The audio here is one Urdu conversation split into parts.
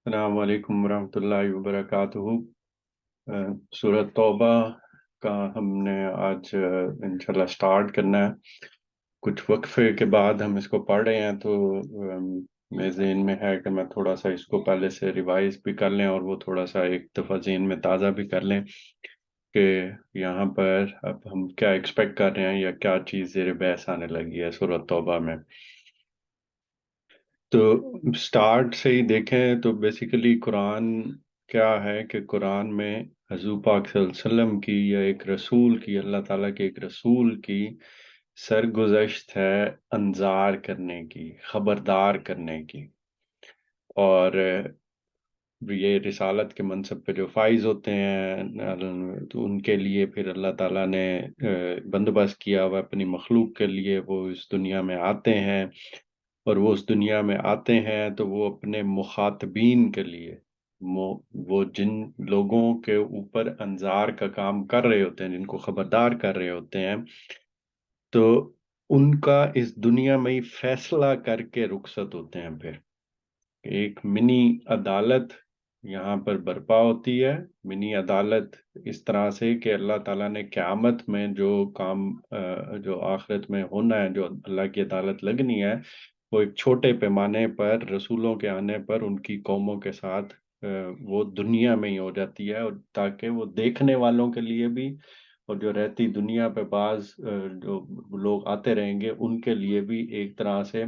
السلام علیکم ورحمۃ اللہ وبرکاتہ۔ سورۃ توبہ کا ہم نے آج انشاءاللہ سٹارٹ کرنا ہے۔ کچھ وقفے کے بعد ہم اس کو پڑھ رہے ہیں، تو میرے ذہن میں ہے کہ میں تھوڑا سا اس کو پہلے سے ریوائز بھی کر لیں اور وہ تھوڑا سا ایک دفعہ ذہن میں تازہ بھی کر لیں کہ یہاں پر اب ہم کیا ایکسپیکٹ کر رہے ہیں یا کیا چیز زیر بحث آنے لگی ہے سورۃ توبہ میں۔ تو سٹارٹ سے ہی دیکھیں تو بیسیکلی قرآن کیا ہے کہ قرآن میں حضور پاک صلی اللہ علیہ وسلم کی یا ایک رسول کی، اللہ تعالیٰ کے ایک رسول کی سرگزشت ہے انذار کرنے کی، خبردار کرنے کی۔ اور یہ رسالت کے منصب پہ جو فائز ہوتے ہیں تو ان کے لیے پھر اللہ تعالیٰ نے بندوبست کیا ہوا اپنی مخلوق کے لیے، وہ اس دنیا میں آتے ہیں، اور وہ اس دنیا میں آتے ہیں تو وہ اپنے مخاطبین کے لیے، وہ جن لوگوں کے اوپر انذار کا کام کر رہے ہوتے ہیں، جن کو خبردار کر رہے ہوتے ہیں، تو ان کا اس دنیا میں ہی فیصلہ کر کے رخصت ہوتے ہیں۔ پھر ایک منی عدالت یہاں پر برپا ہوتی ہے، منی عدالت اس طرح سے کہ اللہ تعالیٰ نے قیامت میں جو کام جو آخرت میں ہونا ہے، جو اللہ کی عدالت لگنی ہے، وہ ایک چھوٹے پیمانے پر رسولوں کے آنے پر ان کی قوموں کے ساتھ وہ دنیا میں ہی ہو جاتی ہے، اور تاکہ وہ دیکھنے والوں کے لیے بھی اور جو رہتی دنیا پہ بعض جو لوگ آتے رہیں گے ان کے لیے بھی ایک طرح سے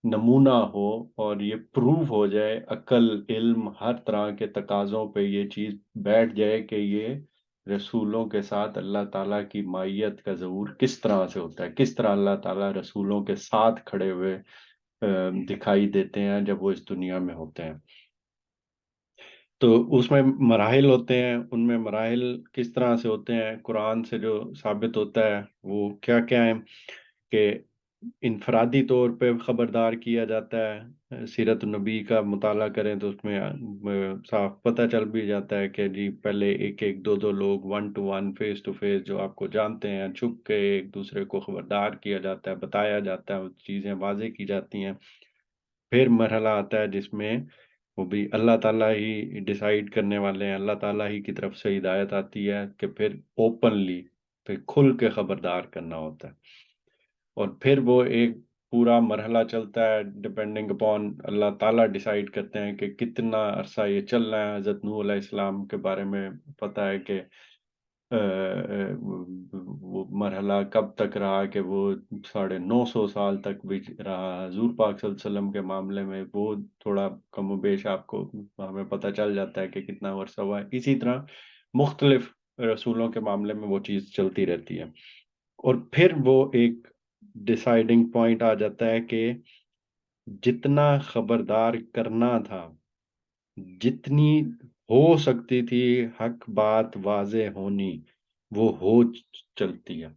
نمونہ ہو، اور یہ پروف ہو جائے، عقل علم ہر طرح کے تقاضوں پہ یہ چیز بیٹھ جائے کہ یہ رسولوں کے ساتھ اللہ تعالیٰ کی مائیت کا ظہور کس طرح سے ہوتا ہے، کس طرح اللہ تعالیٰ رسولوں کے ساتھ کھڑے ہوئے دکھائی دیتے ہیں جب وہ اس دنیا میں ہوتے ہیں۔ تو اس میں مراحل ہوتے ہیں، ان میں مراحل کس طرح سے ہوتے ہیں، قرآن سے جو ثابت ہوتا ہے وہ کیا کیا ہے کہ انفرادی طور پہ خبردار کیا جاتا ہے۔ سیرت النبی کا مطالعہ کریں تو اس میں صاف پتہ چل بھی جاتا ہے کہ جی پہلے ایک ایک دو دو لوگ one to one face to face جو آپ کو جانتے ہیں، چھپ کے ایک دوسرے کو خبردار کیا جاتا ہے، بتایا جاتا ہے، وہ چیزیں واضح کی جاتی ہیں۔ پھر مرحلہ آتا ہے جس میں وہ بھی اللہ تعالیٰ ہی ڈیسائیڈ کرنے والے ہیں، اللہ تعالیٰ ہی کی طرف سے ہدایت آتی ہے کہ پھر اوپنلی پھر کھل کے خبردار کرنا ہوتا ہے، اور پھر وہ ایک پورا مرحلہ چلتا ہے ڈپینڈنگ اپون اللہ تعالیٰ ڈیسائیڈ کرتے ہیں کہ کتنا عرصہ یہ چلنا ہے۔ حضرت نوح علیہ السلام کے بارے میں پتہ ہے کہ وہ مرحلہ کب تک رہا کہ وہ 950 سال تک بھی رہا۔ حضور پاک صلی اللہ علیہ وسلم کے معاملے میں وہ تھوڑا کم و بیش آپ کو ہمیں پتہ چل جاتا ہے کہ کتنا عرصہ ہوا ہے۔ اسی طرح مختلف رسولوں کے معاملے میں وہ چیز چلتی رہتی ہے، اور پھر وہ ایک ڈیسائیڈنگ پوائنٹ آ جاتا ہے کہ جتنا خبردار کرنا تھا، جتنی ہو سکتی تھی حق بات واضح ہونی، وہ ہو چلتی ہے۔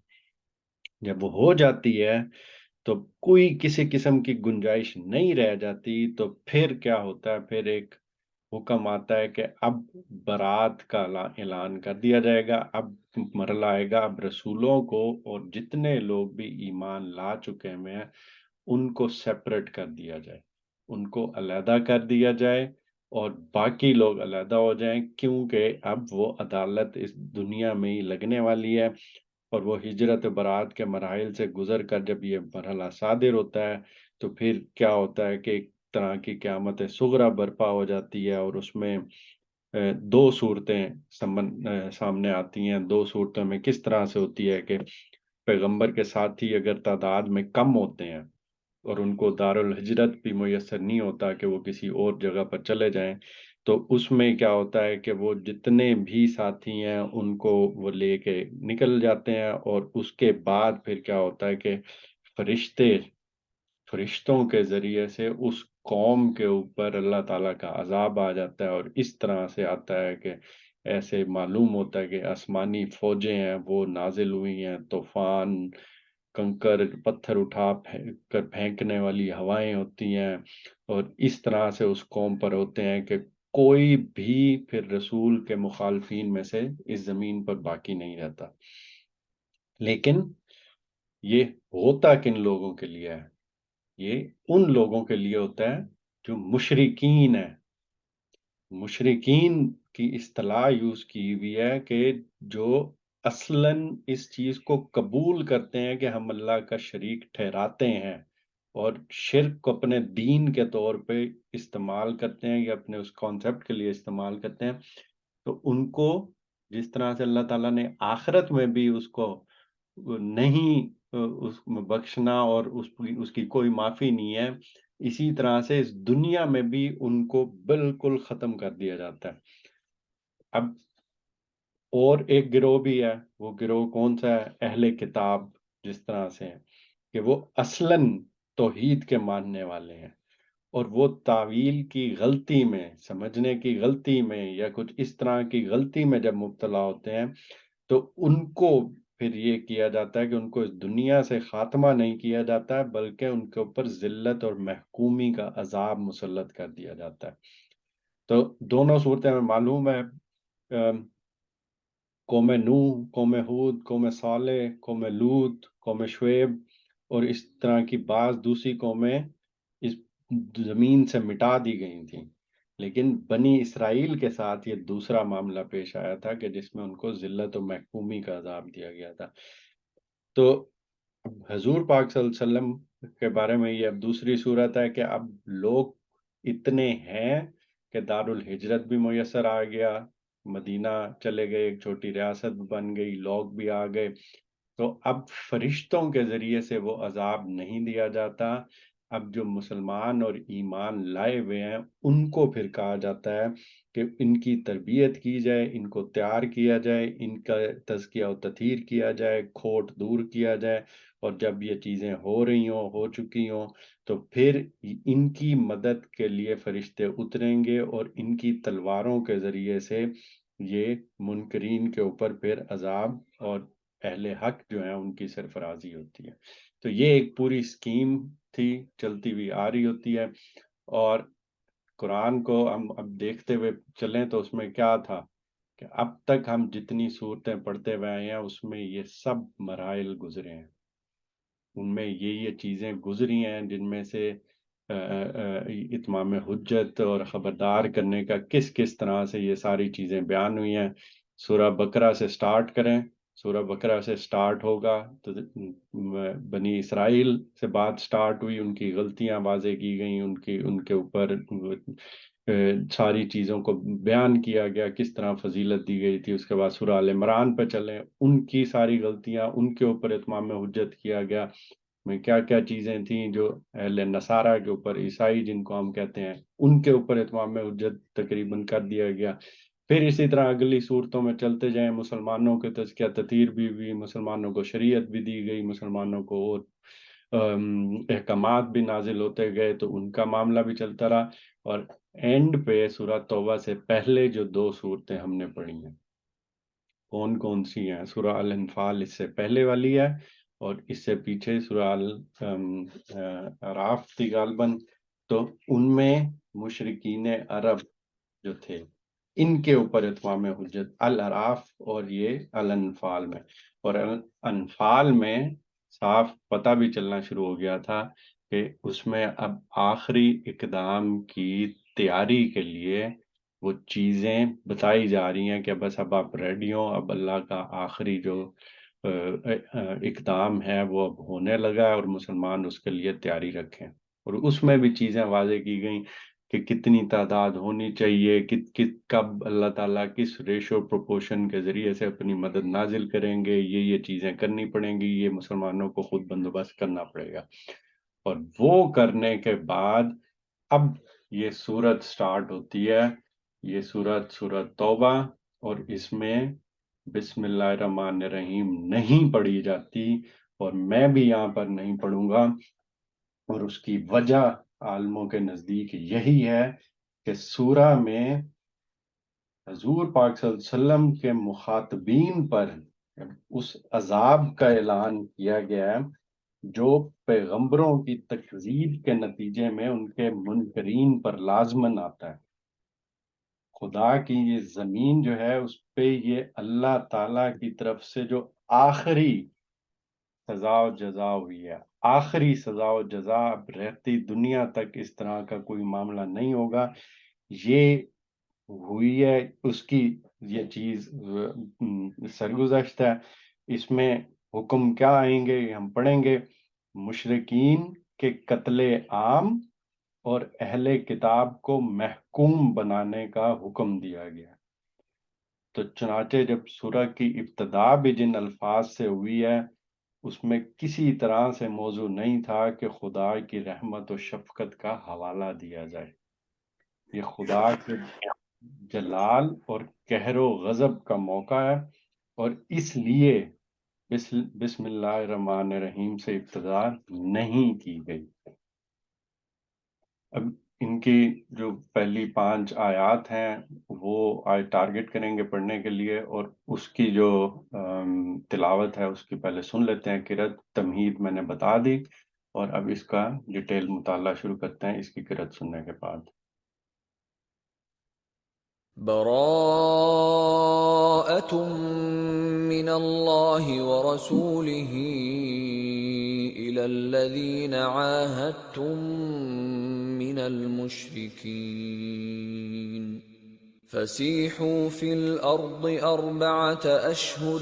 جب وہ ہو جاتی ہے تو کوئی کسی قسم کی گنجائش نہیں رہ جاتی، تو پھر کیا ہوتا ہے، پھر ایک حکم آتا ہے کہ اب برات کا اعلان کر دیا جائے گا۔ اب مرحلہ آئے گا، اب رسولوں کو اور جتنے لوگ بھی ایمان لا چکے ہیں ان کو سیپریٹ کر دیا جائے، ان کو علیحدہ کر دیا جائے، اور باقی لوگ علیحدہ ہو جائیں، کیونکہ اب وہ عدالت اس دنیا میں ہی لگنے والی ہے۔ اور وہ ہجرت برات کے مراحل سے گزر کر جب یہ مرحلہ صادر ہوتا ہے تو پھر کیا ہوتا ہے کہ ایک طرح کی قیامت صغریٰ برپا ہو جاتی ہے، اور اس میں دو صورتیں سامنے آتی ہیں۔ دو صورتوں میں کس طرح سے ہوتی ہے کہ پیغمبر کے ساتھی اگر تعداد میں کم ہوتے ہیں اور ان کو دارالہجرت بھی میسر نہیں ہوتا کہ وہ کسی اور جگہ پر چلے جائیں، تو اس میں کیا ہوتا ہے کہ وہ جتنے بھی ساتھی ہیں ان کو وہ لے کے نکل جاتے ہیں، اور اس کے بعد پھر کیا ہوتا ہے کہ فرشتوں کے ذریعے سے اس قوم کے اوپر اللہ تعالیٰ کا عذاب آ جاتا ہے، اور اس طرح سے آتا ہے کہ ایسے معلوم ہوتا ہے کہ آسمانی فوجیں ہیں وہ نازل ہوئی ہیں، طوفان، کنکر پتھر اٹھا کر پھینکنے والی ہوائیں ہوتی ہیں، اور اس طرح سے اس قوم پر ہوتے ہیں کہ کوئی بھی پھر رسول کے مخالفین میں سے اس زمین پر باقی نہیں رہتا۔ لیکن یہ ہوتا کن لوگوں کے لیے ہے؟ یہ ان لوگوں کے لیے ہوتا ہے جو مشرکین ہیں، مشرکین کی اصطلاح یوز کی ہوئی ہے کہ جو اصلاً اس چیز کو قبول کرتے ہیں کہ ہم اللہ کا شریک ٹھہراتے ہیں اور شرک کو اپنے دین کے طور پہ استعمال کرتے ہیں یا اپنے اس کانسیپٹ کے لیے استعمال کرتے ہیں، تو ان کو جس طرح سے اللہ تعالیٰ نے آخرت میں بھی اس کو نہیں اس میں بخشنا اور اس کی کوئی معافی نہیں ہے، اسی طرح سے اس دنیا میں بھی ان کو بالکل ختم کر دیا جاتا ہے۔ اب اور ایک گروہ بھی ہے، وہ گروہ کون سا ہے؟ اہل کتاب جس طرح سے ہیں کہ وہ اصلاً توحید کے ماننے والے ہیں، اور وہ تعویل کی غلطی میں، سمجھنے کی غلطی میں یا کچھ اس طرح کی غلطی میں جب مبتلا ہوتے ہیں تو ان کو پھر یہ کیا جاتا ہے کہ ان کو اس دنیا سے خاتمہ نہیں کیا جاتا ہے، بلکہ ان کے اوپر ذلت اور محکومی کا عذاب مسلط کر دیا جاتا ہے۔ تو دونوں صورتیں ہمیں معلوم ہے، قوم نوح، قوم ہود، قوم صالح، قوم لوط، قوم شعیب اور اس طرح کی بعض دوسری قومیں اس زمین سے مٹا دی گئی تھیں، لیکن بنی اسرائیل کے ساتھ یہ دوسرا معاملہ پیش آیا تھا کہ جس میں ان کو ذلت و محکومی کا عذاب دیا گیا تھا۔ تو حضور پاک صلی اللہ علیہ وسلم کے بارے میں یہ اب دوسری صورت ہے کہ اب لوگ اتنے ہیں کہ دارالہجرت بھی میسر آ گیا، مدینہ چلے گئے، ایک چھوٹی ریاست بن گئی، لوگ بھی آ گئے، تو اب فرشتوں کے ذریعے سے وہ عذاب نہیں دیا جاتا، اب جو مسلمان اور ایمان لائے ہوئے ہیں ان کو پھر کہا جاتا ہے کہ ان کی تربیت کی جائے، ان کو تیار کیا جائے، ان کا تزکیہ و تطہیر کیا جائے، کھوٹ دور کیا جائے، اور جب یہ چیزیں ہو رہی ہوں، ہو چکی ہوں، تو پھر ان کی مدد کے لیے فرشتے اتریں گے اور ان کی تلواروں کے ذریعے سے یہ منکرین کے اوپر پھر عذاب اور اہل حق جو ہیں ان کی سرفرازی ہوتی ہے۔ تو یہ ایک پوری اسکیم تھی، چلتی ہوئی آ رہی ہوتی ہے، اور قرآن کو ہم اب دیکھتے ہوئے چلیں تو اس میں کیا تھا کہ اب تک ہم جتنی صورتیں پڑھتے ہوئے آئے ہیں اس میں یہ سب مراحل گزرے ہیں، ان میں یہ چیزیں گزری ہیں جن میں سے اتمام حجت اور خبردار کرنے کا کس کس طرح سے یہ ساری چیزیں بیان ہوئی ہیں۔ سورہ بقرہ سے سٹارٹ کریں، سورہ بقرہ سے سٹارٹ ہوگا تو بنی اسرائیل سے بات سٹارٹ ہوئی، ان کی غلطیاں واضح کی گئیں، ان کے اوپر ساری چیزوں کو بیان کیا گیا، کس طرح فضیلت دی گئی تھی۔ اس کے بعد سورہ آل عمران پہ چلیں، ان کی ساری غلطیاں، ان کے اوپر اتمام حجت کیا گیا، میں کیا کیا چیزیں تھیں جو اہل نصارہ کے اوپر، عیسائی جن کو ہم کہتے ہیں، ان کے اوپر اتمام حجت تقریباً کر دیا گیا۔ پھر اسی طرح اگلی صورتوں میں چلتے جائیں، مسلمانوں کے تزکیہ تطہیر بھی ہوئی، مسلمانوں کو شریعت بھی دی گئی، مسلمانوں کو اور احکامات بھی نازل ہوتے گئے، تو ان کا معاملہ بھی چلتا رہا، اور اینڈ پہ سورہ توبہ سے پہلے جو دو صورتیں ہم نے پڑھی ہیں کون کون سی ہیں؟ سورہ الانفال اس سے پہلے والی ہے، اور اس سے پیچھے سورہ اعراف تھی غالباً، تو ان میں مشرکین عرب جو تھے ان کے اوپر اتمام حجت الاعراف اور یہ الانفال میں، اور انفال میں صاف پتہ بھی چلنا شروع ہو گیا تھا کہ اس میں اب آخری اقدام کی تیاری کے لیے وہ چیزیں بتائی جا رہی ہیں کہ بس اب آپ ریڈی ہوں، اب اللہ کا آخری جو اقدام ہے وہ اب ہونے لگا ہے، اور مسلمان اس کے لیے تیاری رکھیں، اور اس میں بھی چیزیں واضح کی گئیں کہ کتنی تعداد ہونی چاہیے، کب اللہ تعالیٰ کس ریشو پروپورشن کے ذریعے سے اپنی مدد نازل کریں گے، یہ چیزیں کرنی پڑیں گی، یہ مسلمانوں کو خود بندوبست کرنا پڑے گا، اور وہ کرنے کے بعد اب یہ سورت سٹارٹ ہوتی ہے، یہ سورت توبہ، اور اس میں بسم اللہ الرحمن الرحیم نہیں پڑھی جاتی، اور میں بھی یہاں پر نہیں پڑھوں گا، اور اس کی وجہ عالموں کے نزدیک یہی ہے کہ سورہ میں حضور پاک صلی اللہ علیہ وسلم کے مخاطبین پر اس عذاب کا اعلان کیا گیا ہے جو پیغمبروں کی تکذیب کے نتیجے میں ان کے منکرین پر لازمن آتا ہے۔ خدا کی یہ زمین جو ہے اس پہ یہ اللہ تعالی کی طرف سے جو آخری سزا و جزا ہوئی ہے، آخری سزا و جزا، اب رہتی دنیا تک اس طرح کا کوئی معاملہ نہیں ہوگا۔ یہ ہوئی ہے اس کی یہ چیز سرگزشت ہے. اس میں حکم کیا آئیں گے ہم پڑھیں گے. مشرکین کے قتل عام اور اہل کتاب کو محکوم بنانے کا حکم دیا گیا. تو چنانچہ جب سورہ کی ابتدا بھی جن الفاظ سے ہوئی ہے اس میں کسی طرح سے موضوع نہیں تھا کہ خدا کی رحمت و شفقت کا حوالہ دیا جائے. یہ خدا کے جلال اور قہر و غضب کا موقع ہے، اور اس لیے بسم اللہ الرحمن الرحیم سے ابتدا نہیں کی گئی. اب ان کی جو پہلی 5 آیات ہیں وہ آج ٹارگٹ کریں گے پڑھنے کے لیے، اور اس کی جو تلاوت ہے اس کی پہلے سن لیتے ہیں. قرأت تمہید میں نے بتا دی، اور اب اس کا ڈیٹیل مطالعہ شروع کرتے ہیں اس کی قرأت سننے کے بعد. براءة من الله ورسوله إلى الذين عاهدتم من المشركين فسيحوا في الأرض 4 أشهر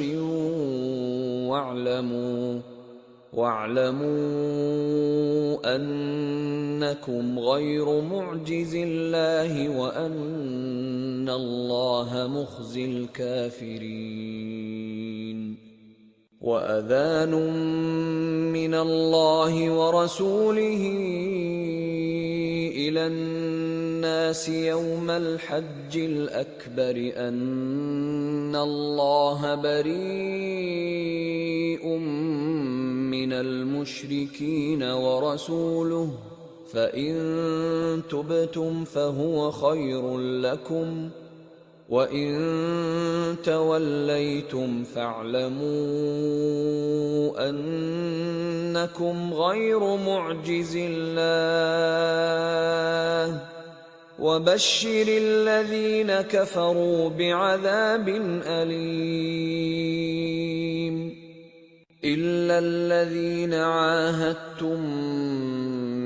واعلموا أنكم غير معجز الله وأن الله مخزي الكافرين. وأذان من الله ورسوله إلى الناس يوم الحج الأكبر أن الله بريء من المشركين ورسوله فإن تبتم فهو خير لكم وَإِن تَوَلَّيْتُمْ فَاعْلَمُوا أَنَّكُمْ غَيْرُ مُعْجِزِ اللَّهِ وَبَشِّرِ الَّذِينَ كَفَرُوا بِعَذَابٍ أَلِيمٍ. إِلَّا الَّذِينَ عَاهَدتُّم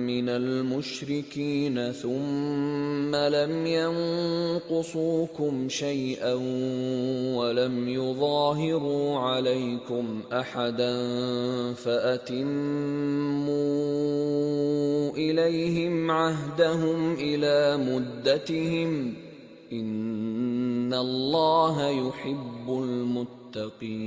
مِّنَ الْمُشْرِكِينَ ثُمَّ لَمْ يَنقُصُوكُمْ شَيْئًا وَلَمْ يُظَاهِرُوا عَلَيْكُمْ أَحَدًا فَأَتِمُّوا إِلَيْهِمْ عَهْدَهُمْ إِلَى مُدَّتِهِمْ إِنَّ اللَّهَ يُحِبُّ الْمُتَّقِينَ.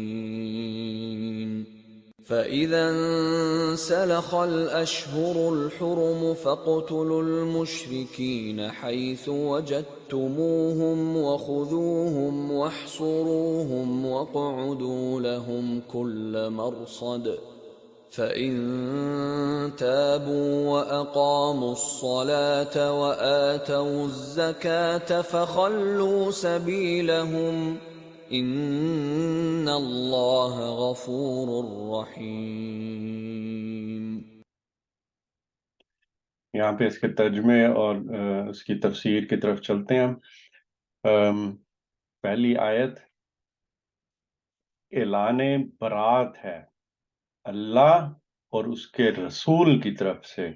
فَإِذَا انسَلَخَ الْأَشْهُرُ الْحُرُمُ فَاقْتُلُوا الْمُشْرِكِينَ حَيْثُ وَجَدتُّمُوهُمْ وَخُذُوهُمْ وَاحْصُرُوهُمْ وَاقْعُدُوا لَهُمْ كُلَّ مَرْصَدٍ فَإِن تَابُوا وَأَقَامُوا الصَّلَاةَ وَآتَوُا الزَّكَاةَ فَخَلُّوا سَبِيلَهُمْ ان اللہ غفور رحیم. یہاں پہ اس کے ترجمے اور اس کی تفسیر کی طرف چلتے ہیں. پہلی آیت اعلان برات ہے اللہ اور اس کے رسول کی طرف سے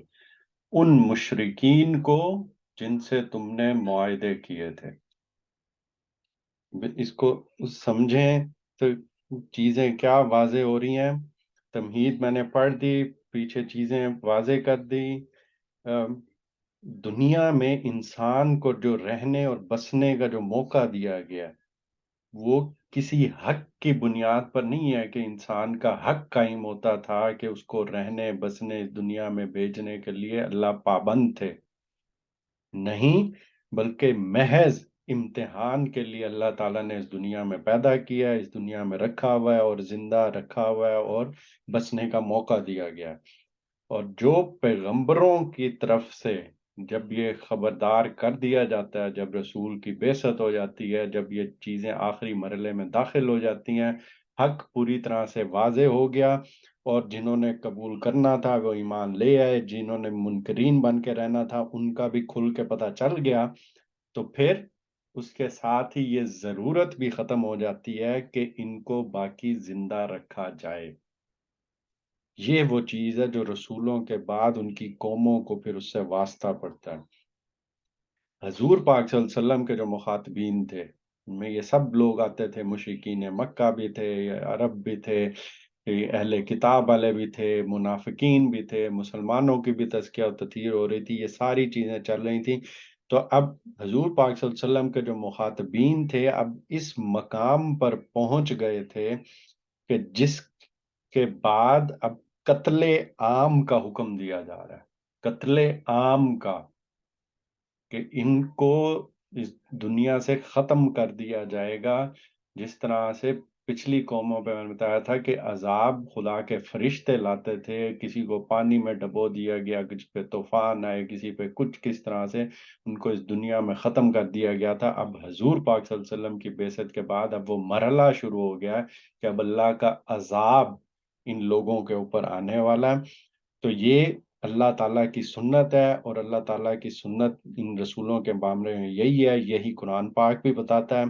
ان مشرکین کو جن سے تم نے معاہدے کیے تھے. اس کو سمجھیں تو چیزیں کیا واضح ہو رہی ہیں. تمہید میں نے پڑھ دی، پیچھے چیزیں واضح کر دی. دنیا میں انسان کو جو رہنے اور بسنے کا جو موقع دیا گیا وہ کسی حق کی بنیاد پر نہیں ہے کہ انسان کا حق قائم ہوتا تھا کہ اس کو رہنے بسنے اس دنیا میں بھیجنے کے لیے اللہ پابند تھے. نہیں، بلکہ محض امتحان کے لیے اللہ تعالیٰ نے اس دنیا میں پیدا کیا ہے، اس دنیا میں رکھا ہوا ہے اور زندہ رکھا ہوا ہے اور بسنے کا موقع دیا گیا ہے. اور جو پیغمبروں کی طرف سے جب یہ خبردار کر دیا جاتا ہے، جب رسول کی بعثت ہو جاتی ہے، جب یہ چیزیں آخری مرحلے میں داخل ہو جاتی ہیں، حق پوری طرح سے واضح ہو گیا، اور جنہوں نے قبول کرنا تھا وہ ایمان لے آئے، جنہوں نے منکرین بن کے رہنا تھا ان کا بھی کھل کے پتہ چل گیا، تو پھر اس کے ساتھ ہی یہ ضرورت بھی ختم ہو جاتی ہے کہ ان کو باقی زندہ رکھا جائے. یہ وہ چیز ہے جو رسولوں کے بعد ان کی قوموں کو پھر اس سے واسطہ پڑتا ہے. حضور پاک صلی اللہ علیہ وسلم کے جو مخاطبین تھے ان میں یہ سب لوگ آتے تھے، مشرکین مکہ بھی تھے، عرب بھی تھے، اہل کتاب والے بھی تھے، منافقین بھی تھے، مسلمانوں کی بھی تزکیہ و تطہیر ہو رہی تھی، یہ ساری چیزیں چل رہی تھیں. تو اب حضور پاک صلی اللہ علیہ وسلم کے جو مخاطبین تھے اب اس مقام پر پہنچ گئے تھے کہ جس کے بعد اب قتل عام کا حکم دیا جا رہا ہے، قتل عام کا، کہ ان کو اس دنیا سے ختم کر دیا جائے گا. جس طرح سے پچھلی قوموں پہ میں نے بتایا تھا کہ عذاب خدا کے فرشتے لاتے تھے، کسی کو پانی میں ڈبو دیا گیا، کسی پہ طوفان آئے، کسی پہ کچھ، کس طرح سے ان کو اس دنیا میں ختم کر دیا گیا تھا. اب حضور پاک صلی اللہ علیہ وسلم کی بعثت کے بعد اب وہ مرحلہ شروع ہو گیا ہے کہ اب اللہ کا عذاب ان لوگوں کے اوپر آنے والا ہے. تو یہ اللہ تعالیٰ کی سنت ہے، اور اللہ تعالیٰ کی سنت ان رسولوں کے معاملے میں یہی ہے، یہی قرآن پاک بھی بتاتا ہے.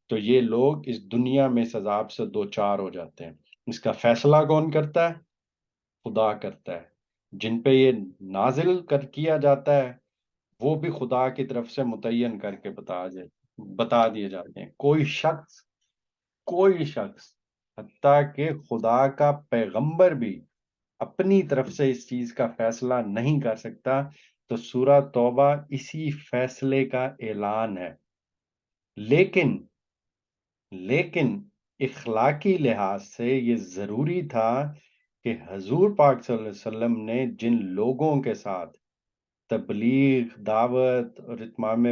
تو یہ لوگ اس دنیا میں اس عذاب سے دو چار ہو جاتے ہیں. اس کا فیصلہ کون کرتا ہے؟ خدا کرتا ہے. جن پہ یہ نازل کیا جاتا ہے وہ بھی خدا کی طرف سے متعین کر کے بتا دیے جاتے ہیں. کوئی شخص حتیٰ کہ خدا کا پیغمبر بھی اپنی طرف سے اس چیز کا فیصلہ نہیں کر سکتا. تو سورہ توبہ اسی فیصلے کا اعلان ہے. لیکن اخلاقی لحاظ سے یہ ضروری تھا کہ حضور پاک صلی اللہ علیہ وسلم نے جن لوگوں کے ساتھ تبلیغ، دعوت اور اتمام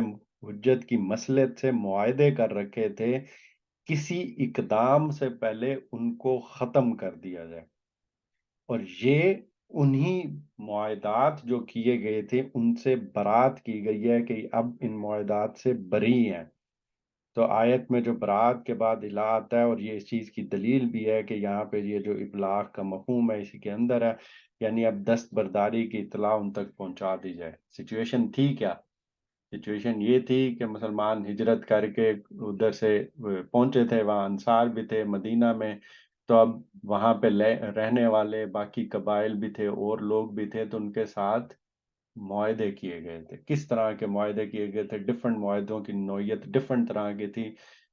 حجت کی مصلحت سے معاہدے کر رکھے تھے، کسی اقدام سے پہلے ان کو ختم کر دیا جائے. اور یہ انہی معاہدات جو کیے گئے تھے ان سے برات کی گئی ہے کہ اب ان معاہدات سے بری ہیں. تو آیت میں جو برات کے بعد الہ آتا ہے، اور یہ اس چیز کی دلیل بھی ہے کہ یہاں پہ یہ جو ابلاغ کا مفہوم ہے اسی کے اندر ہے، یعنی اب دست برداری کی اطلاع ان تک پہنچا دی جائے. سچویشن تھی کیا؟ سچویشن یہ تھی کہ مسلمان ہجرت کر کے ادھر سے پہنچے تھے، وہاں انصار بھی تھے مدینہ میں. تو اب وہاں پہ رہنے والے باقی قبائل بھی تھے اور لوگ بھی تھے، تو ان کے ساتھ معاہدے کیے گئے تھے. کس طرح کے معاہدے کیے گئے تھے؟ ڈفرنٹ معاہدوں کی نوعیت ڈفرنٹ طرح کی تھی،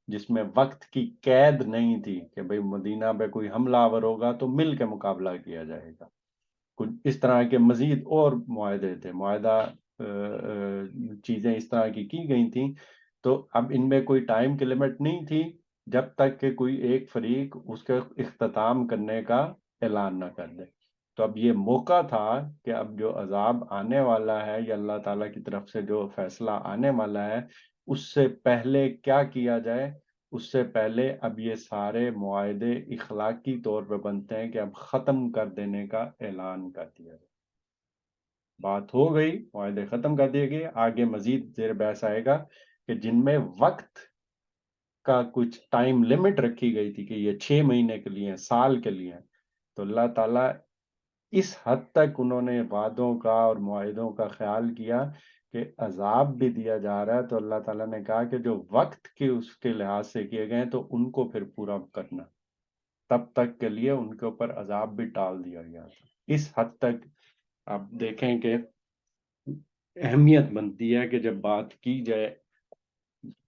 جس میں وقت کی قید نہیں تھی کہ بھئی مدینہ پہ کوئی حملہ آور ہوگا تو مل کے مقابلہ کیا جائے گا. کچھ اس طرح کے مزید اور معاہدے تھے، چیزیں اس طرح کی گئی تھیں. تو اب ان میں کوئی ٹائم کی لمٹ نہیں تھی جب تک کہ کوئی ایک فریق اس کا اختتام کرنے کا اعلان نہ کر دے. تو اب یہ موقع تھا کہ اب جو عذاب آنے والا ہے یا اللہ تعالیٰ کی طرف سے جو فیصلہ آنے والا ہے اس سے پہلے کیا کیا جائے. اس سے پہلے اب یہ سارے معاہدے اخلاقی طور پہ بنتے ہیں کہ اب ختم کر دینے کا اعلان کر دیا جائے. بات ہو گئی، معاہدے ختم کر دیے گئے. آگے مزید زیر بحث آئے گا کہ جن میں وقت کا کچھ ٹائم لمٹ رکھی گئی تھی کہ یہ 6 مہینے کے لیے، سال کے لیے، تو اللہ تعالیٰ اس حد تک انہوں نے وعدوں کا اور معاہدوں کا خیال کیا کہ عذاب بھی دیا جا رہا ہے تو اللہ تعالیٰ نے کہا کہ جو وقت کے اس کے لحاظ سے کیے گئے تو ان کو پھر پورا کرنا. تب تک کے لیے ان کے اوپر عذاب بھی ٹال دیا گیا تھا. اس حد تک آپ دیکھیں کہ اہمیت بنتی ہے کہ جب بات کی جائے،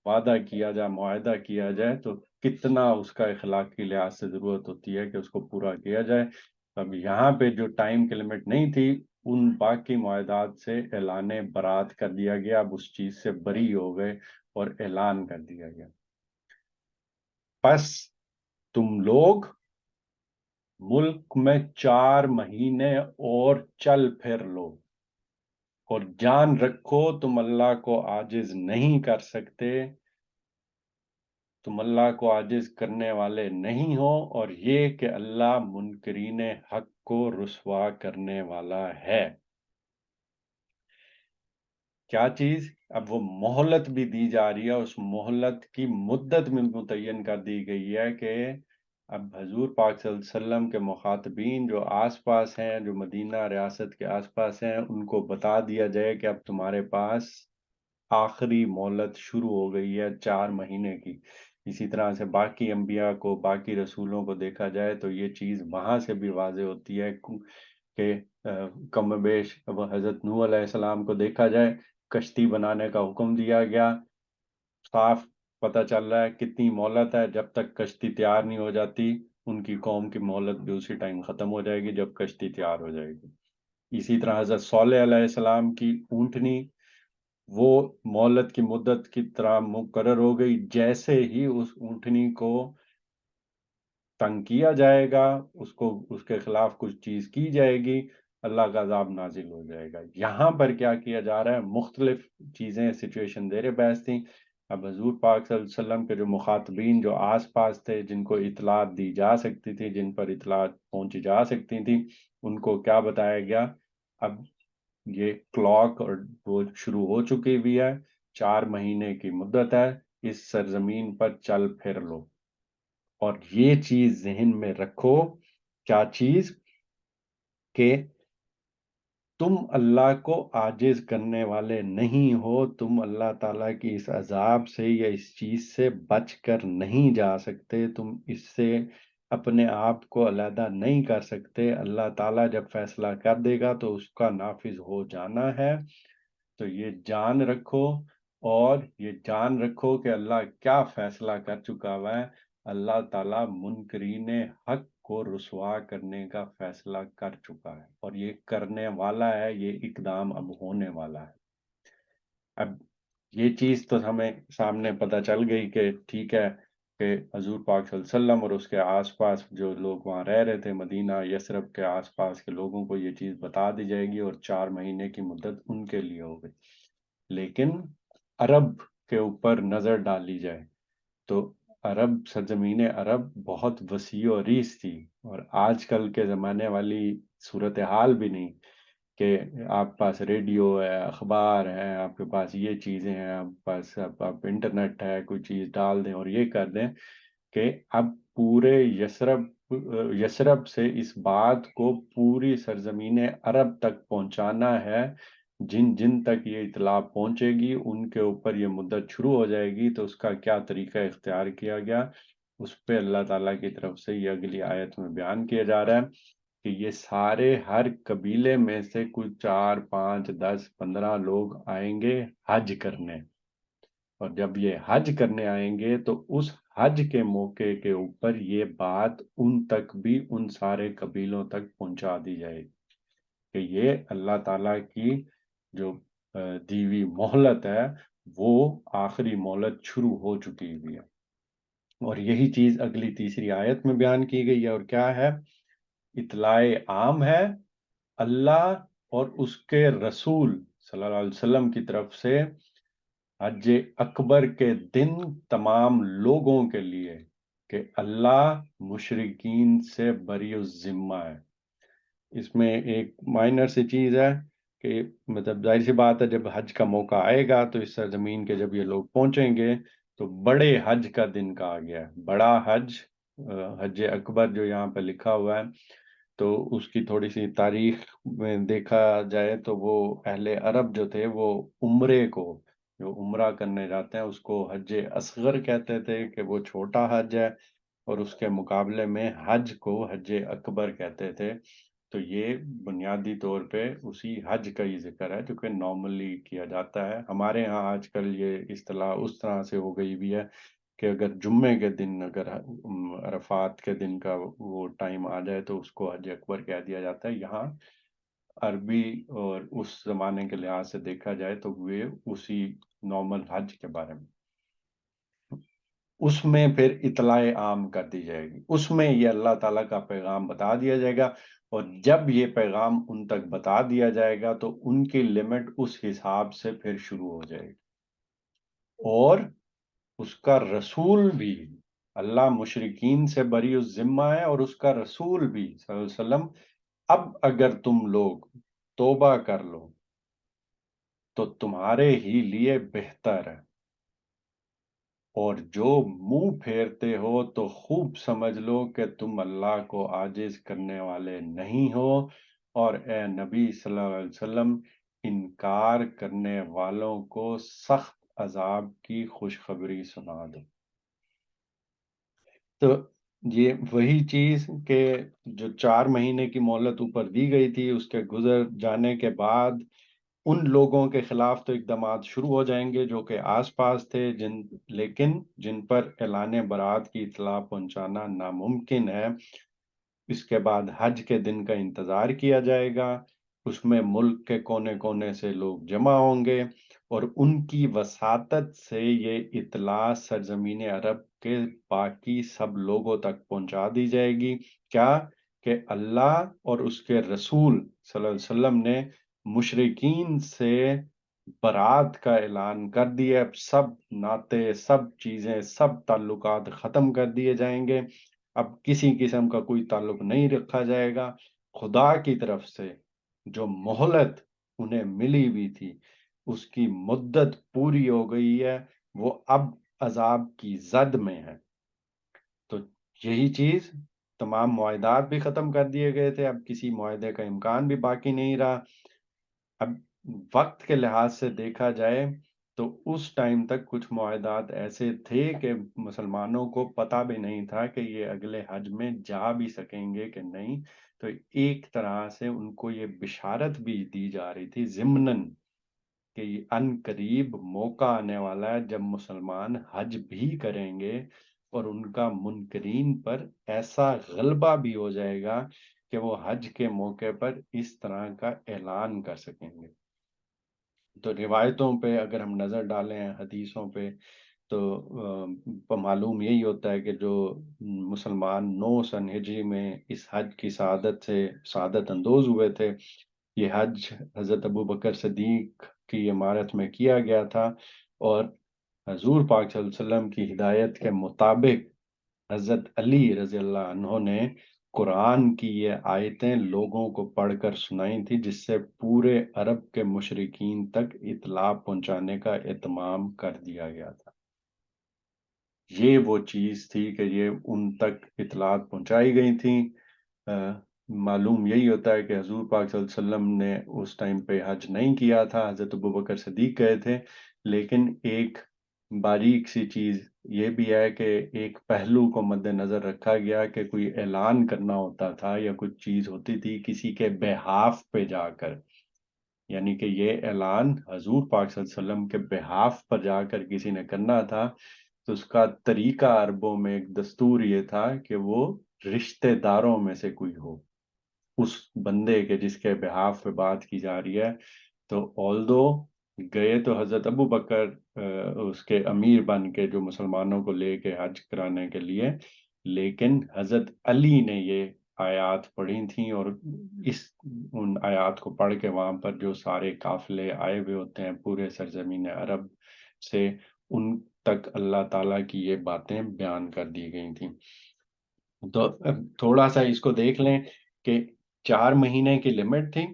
وعدہ کیا جائے، معاہدہ کیا جائے، تو کتنا اس کا اخلاقی لحاظ سے ضرورت ہوتی ہے کہ اس کو پورا کیا جائے. اب یہاں پہ جو ٹائم کی لمٹ نہیں تھی ان باقی معاہدات سے اعلان برات کر دیا گیا. اب اس چیز سے بری ہو گئے اور اعلان کر دیا گیا. پس تم لوگ ملک میں 4 مہینے اور چل پھر لو، اور جان رکھو تم اللہ کو عاجز نہیں کر سکتے، تم اللہ کو عاجز کرنے والے نہیں ہو، اور یہ کہ اللہ منکرین حق کو رسوا کرنے والا ہے. کیا چیز؟ اب وہ مہلت بھی دی جا رہی ہے، اس مہلت کی مدت میں متعین کر دی گئی ہے کہ اب حضور پاک صلی اللہ علیہ وسلم کے مخاطبین جو آس پاس ہیں، جو مدینہ ریاست کے آس پاس ہیں، ان کو بتا دیا جائے کہ اب تمہارے پاس آخری مہلت شروع ہو گئی ہے 4 مہینے کی. اسی طرح سے باقی انبیاء کو، باقی رسولوں کو دیکھا جائے تو یہ چیز وہاں سے بھی واضح ہوتی ہے کہ کم و بیش اب حضرت نوح علیہ السلام کو دیکھا جائے کشتی بنانے کا حکم دیا گیا. صاف پتہ چل رہا ہے کتنی مہلت ہے. جب تک کشتی تیار نہیں ہو جاتی ان کی قوم کی مہلت بھی اسی ٹائم ختم ہو جائے گی جب کشتی تیار ہو جائے گی. اسی طرح حضرت صالح علیہ السلام کی اونٹنی وہ مہلت کی مدت کی طرح مقرر ہو گئی. جیسے ہی اس اونٹنی کو تنگ کیا جائے گا، اس کے خلاف کچھ چیز کی جائے گی، اللہ کا عذاب نازل ہو جائے گا. یہاں پر کیا کیا جا رہا ہے؟ مختلف چیزیں سچویشن زیر بحث تھیں. اب حضور پاک صلی اللہ علیہ وسلم کے جو مخاطبین جو آس پاس تھے، جن کو اطلاعات دی جا سکتی تھی، جن پر اطلاعات پہنچی جا سکتی تھیں، ان کو کیا بتایا گیا؟ اب یہ کلاک اور وہ شروع ہو چکی بھی ہے، 4 مہینے کی مدت ہے، اس سرزمین پر چل پھر لو. اور یہ چیز ذہن میں رکھو. کیا چیز؟ کہ تم اللہ کو عاجز کرنے والے نہیں ہو. تم اللہ تعالیٰ کی اس عذاب سے یا اس چیز سے بچ کر نہیں جا سکتے. تم اس سے اپنے آپ کو علیحدہ نہیں کر سکتے. اللہ تعالیٰ جب فیصلہ کر دے گا تو اس کا نافذ ہو جانا ہے. تو یہ جان رکھو، اور یہ جان رکھو کہ اللہ کیا فیصلہ کر چکا ہوا ہے. اللہ تعالیٰ منکرین حق کو رسوا کرنے کا فیصلہ کر چکا ہے، اور یہ کرنے والا ہے. یہ اقدام اب ہونے والا ہے. اب یہ چیز تو ہمیں سامنے پتہ چل گئی کہ ٹھیک ہے کہ حضور پاک صلی اللہ علیہ وسلم اور اس کے آس پاس جو لوگ وہاں رہ رہے تھے، مدینہ یثرب کے آس پاس کے لوگوں کو یہ چیز بتا دی جائے گی، اور 4 مہینے کی مدت ان کے لیے ہو گئی. لیکن عرب کے اوپر نظر ڈالی جائے تو سرزمین عرب بہت وسیع و عریض تھی، اور آج کل کے زمانے والی صورتحال بھی نہیں کہ آپ پاس ریڈیو ہے، اخبار ہے، آپ کے پاس یہ چیزیں ہیں، آپ انٹرنیٹ ہے، کوئی چیز ڈال دیں اور یہ کر دیں. کہ اب پورے یثرب سے اس بات کو پوری سرزمین عرب تک پہنچانا ہے. جن جن تک یہ اطلاع پہنچے گی ان کے اوپر یہ مدت شروع ہو جائے گی. تو اس کا کیا طریقہ اختیار کیا گیا، اس پہ اللہ تعالیٰ کی طرف سے یہ اگلی آیت میں بیان کیا جا رہا ہے کہ یہ سارے ہر قبیلے میں سے کچھ 4 5 10 15 لوگ آئیں گے حج کرنے. اور جب یہ حج کرنے آئیں گے تو اس حج کے موقع کے اوپر یہ بات ان تک بھی، ان سارے قبیلوں تک پہنچا دی جائے گی کہ یہ اللہ تعالیٰ کی جو دیوی مہلت ہے وہ آخری مہلت شروع ہو چکی ہوئی ہے. اور یہی چیز اگلی تیسری آیت میں بیان کی گئی ہے. اور کیا ہے؟ اطلاع عام ہے اللہ اور اس کے رسول صلی اللہ علیہ وسلم کی طرف سے حج اکبر کے دن تمام لوگوں کے لیے کہ اللہ مشرکین سے بری الذمہ ہے. اس میں ایک مائنر سی چیز ہے کہ مطلب ظاہر سی بات ہے، جب حج کا موقع آئے گا تو اس سرزمین کے جب یہ لوگ پہنچیں گے تو بڑے حج کا دن کہا گیا ہے. بڑا حج، حج اکبر جو یہاں پہ لکھا ہوا ہے، تو اس کی تھوڑی سی تاریخ میں دیکھا جائے تو وہ اہل عرب جو تھے وہ عمرے کو، جو عمرہ کرنے جاتے ہیں، اس کو حج اصغر کہتے تھے کہ وہ چھوٹا حج ہے، اور اس کے مقابلے میں حج کو حج اکبر کہتے تھے. تو یہ بنیادی طور پہ اسی حج کا ہی ذکر ہے جو کہ نارملی کیا جاتا ہے. ہمارے ہاں آج کل یہ اصطلاح اس طرح سے ہو گئی بھی ہے کہ اگر جمعے کے دن، اگر عرفات کے دن کا وہ ٹائم آ جائے تو اس کو حج اکبر کہہ دیا جاتا ہے. یہاں عربی اور اس زمانے کے لحاظ سے دیکھا جائے تو وہ اسی نارمل حج کے بارے میں، اس میں پھر اطلاع عام کر دی جائے گی. اس میں یہ اللہ تعالیٰ کا پیغام بتا دیا جائے گا، اور جب یہ پیغام ان تک بتا دیا جائے گا تو ان کی لمٹ اس حساب سے پھر شروع ہو جائے گی. اور اس کا رسول بھی، اللہ مشرکین سے بری الذمہ ہے، اور اس کا رسول بھی صلی اللہ علیہ وسلم، اب اگر تم لوگ توبہ کر لو تو تمہارے ہی لیے بہتر ہے، اور جو منہ پھیرتے ہو تو خوب سمجھ لو کہ تم اللہ کو عاجز کرنے والے نہیں ہو. اور اے نبی صلی اللہ علیہ وسلم، انکار کرنے والوں کو سخت عذاب کی خوشخبری سنا دو. تو یہ وہی چیز کہ جو 4 مہینے کی مہلت اوپر دی گئی تھی، اس کے گزر جانے کے بعد ان لوگوں کے خلاف تو اقدامات شروع ہو جائیں گے جو کہ آس پاس تھے، لیکن جن پر اعلان برات کی اطلاع پہنچانا ناممکن ہے۔ اس کے بعد حج کے دن کا انتظار کیا جائے گا، اس میں ملک کے کونے کونے سے لوگ جمع ہوں گے، اور ان کی وساطت سے یہ اطلاع سرزمین عرب کے باقی سب لوگوں تک پہنچا دی جائے گی، کیا کہ اللہ اور اس کے رسول صلی اللہ علیہ وسلم نے مشرکین سے برات کا اعلان کر دیا، سب ناطے، سب چیزیں، سب تعلقات ختم کر دیے جائیں گے، اب کسی قسم کا کوئی تعلق نہیں رکھا جائے گا۔ خدا کی طرف سے جو مہلت انہیں ملی ہوئی تھی اس کی مدت پوری ہو گئی ہے، وہ اب عذاب کی زد میں ہے۔ تو یہی چیز، تمام معاہدات بھی ختم کر دیے گئے تھے، اب کسی معاہدے کا امکان بھی باقی نہیں رہا۔ اب وقت کے لحاظ سے دیکھا جائے تو اس ٹائم تک کچھ معاہدات ایسے تھے کہ مسلمانوں کو پتہ بھی نہیں تھا کہ یہ اگلے حج میں جا بھی سکیں گے کہ نہیں، تو ایک طرح سے ان کو یہ بشارت بھی دی جا رہی تھی ضمناً کہ یہ ان قریب موقع آنے والا ہے جب مسلمان حج بھی کریں گے، اور ان کا منکرین پر ایسا غلبہ بھی ہو جائے گا کہ وہ حج کے موقع پر اس طرح کا اعلان کر سکیں گے۔ تو روایتوں پہ اگر ہم نظر ڈالیں، حدیثوں پہ، تو معلوم یہی ہوتا ہے کہ جو مسلمان 9 سن ہجری میں اس حج کی سعادت اندوز ہوئے تھے، یہ حج حضرت ابو بکر صدیق کی عمارت میں کیا گیا تھا، اور حضور پاک صلی اللہ علیہ وسلم کی ہدایت کے مطابق حضرت علی رضی اللہ عنہ نے قرآن کی یہ آیتیں لوگوں کو پڑھ کر سنائی تھی، جس سے پورے عرب کے مشرکین تک اطلاع پہنچانے کا اہتمام کر دیا گیا تھا۔ یہ وہ چیز تھی کہ یہ ان تک اطلاعات پہنچائی گئی تھیں۔ معلوم یہی ہوتا ہے کہ حضور پاک صلی اللہ علیہ وسلم نے اس ٹائم پہ حج نہیں کیا تھا، حضرت ابوبکر صدیق گئے تھے، لیکن ایک باریک سی چیز یہ بھی ہے کہ ایک پہلو کو مد نظر رکھا گیا کہ کوئی اعلان کرنا ہوتا تھا یا کچھ چیز ہوتی تھی کسی کے بہاف پہ جا کر، یعنی کہ یہ اعلان حضور پاک صلی اللہ علیہ وسلم کے بہاف پر جا کر کسی نے کرنا تھا، تو اس کا طریقہ عربوں میں ایک دستور یہ تھا کہ وہ رشتہ داروں میں سے کوئی ہو اس بندے کے جس کے بہاف پہ بات کی جا رہی ہے۔ تو آلدو گئے تو حضرت ابو بکر اس کے امیر بن کے جو مسلمانوں کو لے کے حج کرانے کے لیے، لیکن حضرت علی نے یہ آیات پڑھی تھیں، اور ان آیات کو پڑھ کے وہاں پر جو سارے قافلے آئے ہوئے ہوتے ہیں پورے سرزمین عرب سے، ان تک اللہ تعالیٰ کی یہ باتیں بیان کر دی گئی تھیں۔ تو تھوڑا سا اس کو دیکھ لیں کہ 4 مہینے کی لمٹ تھی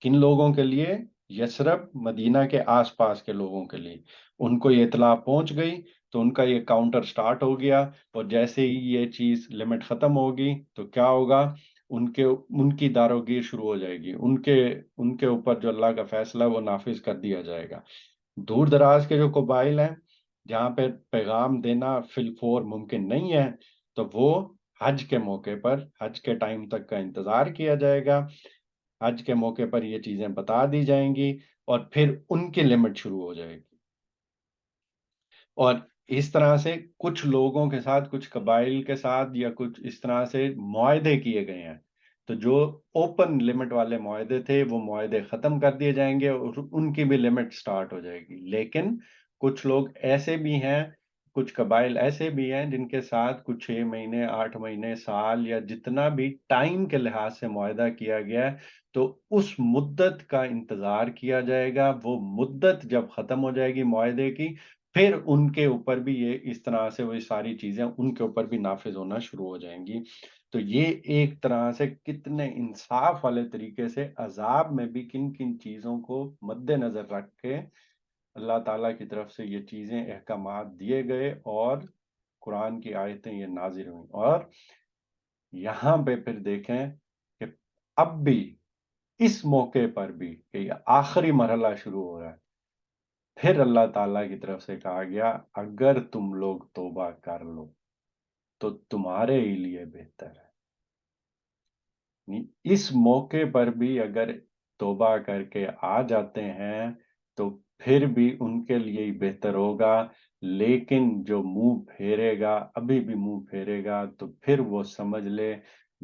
کن لوگوں کے لیے؟ یثرب، مدینہ کے آس پاس کے لوگوں کے لیے۔ ان کو یہ اطلاع پہنچ گئی تو ان کا یہ کاؤنٹر سٹارٹ ہو گیا، اور جیسے ہی یہ چیز لمٹ ختم ہوگی تو کیا ہوگا، ان کی داروگیر شروع ہو جائے گی، ان کے اوپر جو اللہ کا فیصلہ وہ نافذ کر دیا جائے گا۔ دور دراز کے جو قبائل ہیں جہاں پہ پیغام دینا فی الفور ممکن نہیں ہے، تو وہ حج کے موقع پر حج کے ٹائم تک کا انتظار کیا جائے گا، حج کے موقع پر یہ چیزیں بتا دی جائیں گی، اور پھر ان کی لمٹ شروع ہو جائے گی۔ اور اس طرح سے کچھ لوگوں کے ساتھ، کچھ قبائل کے ساتھ، یا کچھ اس طرح سے معاہدے کیے گئے ہیں، تو جو اوپن لمٹ والے معاہدے تھے وہ معاہدے ختم کر دیے جائیں گے، اور ان کی بھی لمٹ سٹارٹ ہو جائے گی۔ لیکن کچھ لوگ ایسے بھی ہیں، کچھ قبائل ایسے بھی ہیں جن کے ساتھ کچھ 6 مہینے، 8 مہینے، سال، یا جتنا بھی ٹائم کے لحاظ سے معاہدہ کیا گیا ہے، تو اس مدت کا انتظار کیا جائے گا۔ وہ مدت جب ختم ہو جائے گی معاہدے کی، پھر ان کے اوپر بھی یہ اس طرح سے وہ ساری چیزیں ان کے اوپر بھی نافذ ہونا شروع ہو جائیں گی۔ تو یہ ایک طرح سے کتنے انصاف والے طریقے سے عذاب میں بھی کن کن چیزوں کو مد نظر رکھ کے اللہ تعالیٰ کی طرف سے یہ چیزیں، احکامات دیے گئے، اور قرآن کی آیتیں یہ نازل ہوئیں۔ اور یہاں پہ پھر دیکھیں کہ اب بھی اس موقع پر بھی کہ یہ آخری مرحلہ شروع ہو رہا ہے، پھر اللہ تعالیٰ کی طرف سے کہا گیا اگر تم لوگ توبہ کر لو تو تمہارے ہی لیے بہتر ہے۔ اس موقع پر بھی اگر توبہ کر کے آ جاتے ہیں تو پھر بھی ان کے لیے ہی بہتر ہوگا، لیکن جو منہ پھیرے گا، ابھی بھی منہ پھیرے گا، تو پھر وہ سمجھ لے